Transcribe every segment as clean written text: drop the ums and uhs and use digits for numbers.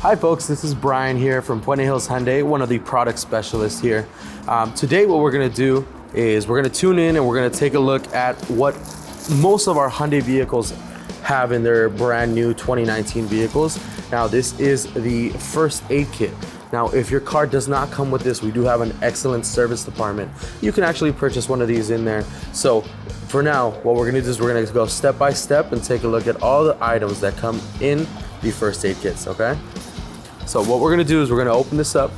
Hi folks, this is Brian here from Puente Hills Hyundai, one of the product specialists here. Today what we're gonna do is we're gonna tune in and we're gonna take a look at what most of our Hyundai vehicles have in their brand new 2019 vehicles. Now this is the first aid kit. Now if your car does not come with this, we do have an excellent service department. You can actually purchase one of these in there. So for now, what we're gonna do is we're gonna go step by step and take a look at all the items that come in the first aid kits, okay? So what we're gonna do is we're gonna open this up.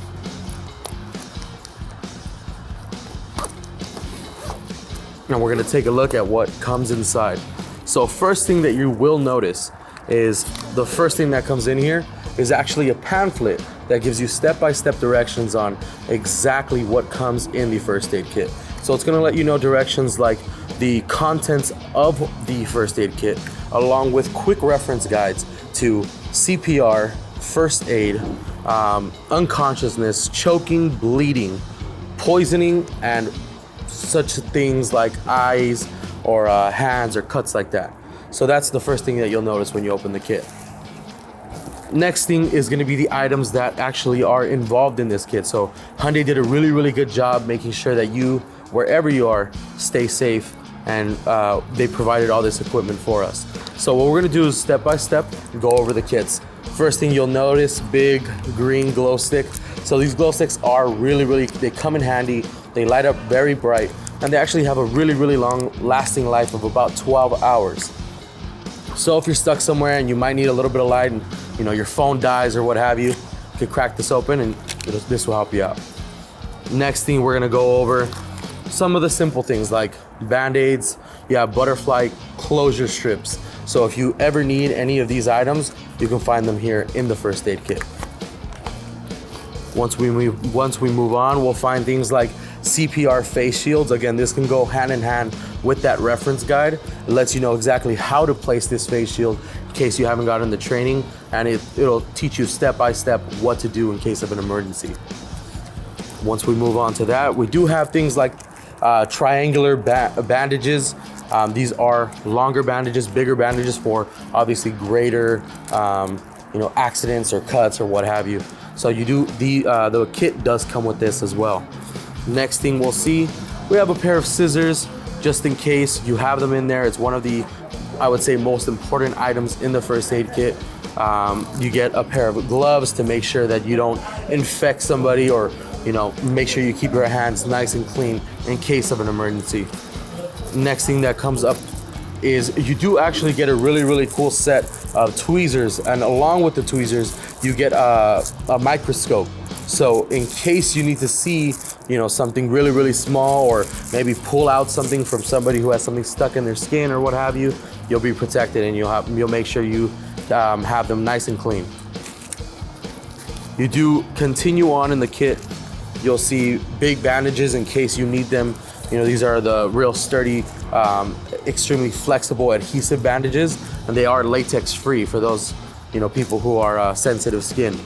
And we're gonna take a look at what comes inside. So first thing that you will notice is the first thing that comes in here is actually a pamphlet that gives you step-by-step directions on exactly what comes in the first aid kit. So it's gonna let you know directions like the contents of the first aid kit, along with quick reference guides to CPR, first aid, unconsciousness, choking, bleeding, poisoning, and such things like eyes or hands or cuts like that. So that's the first thing that you'll notice when you open the kit. Next thing is going to be the items that actually are involved in this kit. So Hyundai did a really good job making sure that you, wherever you are, stay safe, and they provided all this equipment for us. So what we're going to do is step by step go over the kits. First thing you'll notice, big green glow stick. So these glow sticks are really, they come in handy. They light up very bright, and they actually have a really long lasting life of about 12 hours. So if you're stuck somewhere and you might need a little bit of light and your phone dies or what have you, you could crack this open and this will help you out. Next thing, we're gonna go over some of the simple things like band-aids. You have butterfly closure strips. So if you ever need any of these items, you can find them here in the first aid kit. Once we move on, we'll find things like CPR face shields. Again, this can go hand in hand with that reference guide. It lets you know exactly how to place this face shield in case you haven't gotten the training, and it'll teach you step by step what to do in case of an emergency. Once we move on to that, we do have things like triangular bandages. These are longer bandages, bigger bandages for obviously greater accidents or cuts or what have you. So you do the kit does come with this as well. Next thing we'll see, we have a pair of scissors just in case you have them in there. It's one of the, I would say, most important items in the first aid kit. You get a pair of gloves to make sure that you don't infect somebody, or make sure you keep your hands nice and clean in case of an emergency. Next thing that comes up is you do actually get a really cool set of tweezers, and along with the tweezers you get a microscope. So in case you need to see something really small, or maybe pull out something from somebody who has something stuck in their skin or what have you, you'll be protected, and you'll make sure you have them nice and clean. You do continue on in the kit, you'll see big bandages in case you need them. These are the real sturdy, extremely flexible adhesive bandages, and they are latex free for those people who are sensitive skin.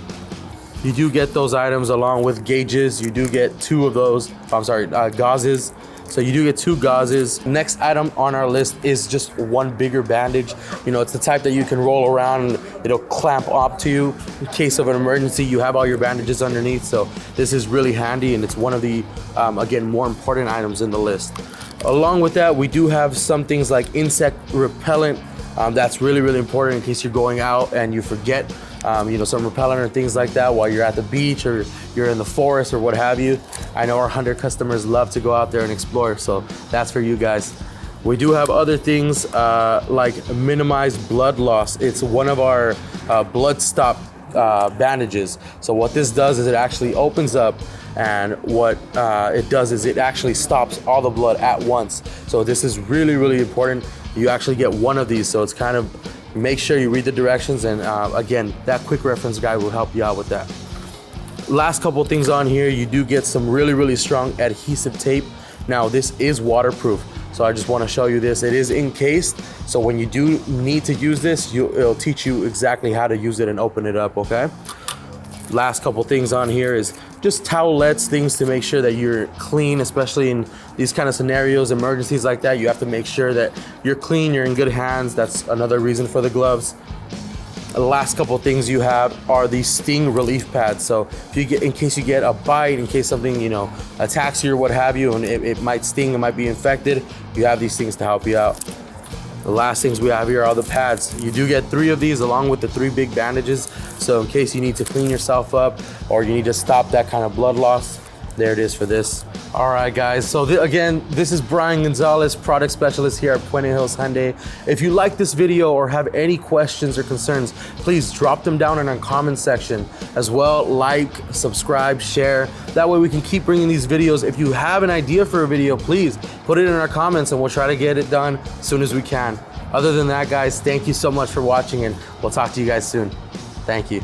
You do get those items along with gauges. You do get two of those, gauzes. So you do get two gauzes. Next item on our list is just one bigger bandage. It's the type that you can roll around and it'll clamp up to you. In case of an emergency, you have all your bandages underneath. So this is really handy, and it's one of the, again, more important items in the list. Along with that, we do have some things like insect repellent. That's really important in case you're going out and you forget some repellent or things like that while you're at the beach or you're in the forest or what have you. I know our Hyundai customers love to go out there and explore, so that's for you guys. We do have other things like minimized blood loss. It's one of our blood stop bandages. So what this does is it actually opens up, and what it does is it actually stops all the blood at once. So this is really important. You actually get one of these, so it's kind of, make sure you read the directions, and again, that quick reference guide will help you out with that. Last couple things on here, you do get some really strong adhesive tape. Now this is waterproof, so I just want to show you this. It is encased, so when you do need to use this, it'll teach you exactly how to use it and open it up, okay? Last couple things on here is just towelettes, things to make sure that you're clean, especially in these kind of scenarios, emergencies like that. You have to make sure that you're clean, you're in good hands. That's another reason for the gloves. The last couple things you have are these sting relief pads. So if you get, in case you get a bite, in case something, you know, attacks you or what have you, and it might sting, it might be infected, you have these things to help you out. The last things we have here are the pads. You do get 3 of these along with the 3 big bandages. So in case you need to clean yourself up or you need to stop that kind of blood loss, there it is for this. All right, guys. So again, this is Bryan Gonzalez, product specialist here at Puente Hills Hyundai. If you like this video or have any questions or concerns, please drop them down in our comment section. As well, like, subscribe, share. That way we can keep bringing these videos. If you have an idea for a video, please put it in our comments and we'll try to get it done as soon as we can. Other than that, guys, thank you so much for watching and we'll talk to you guys soon. Thank you.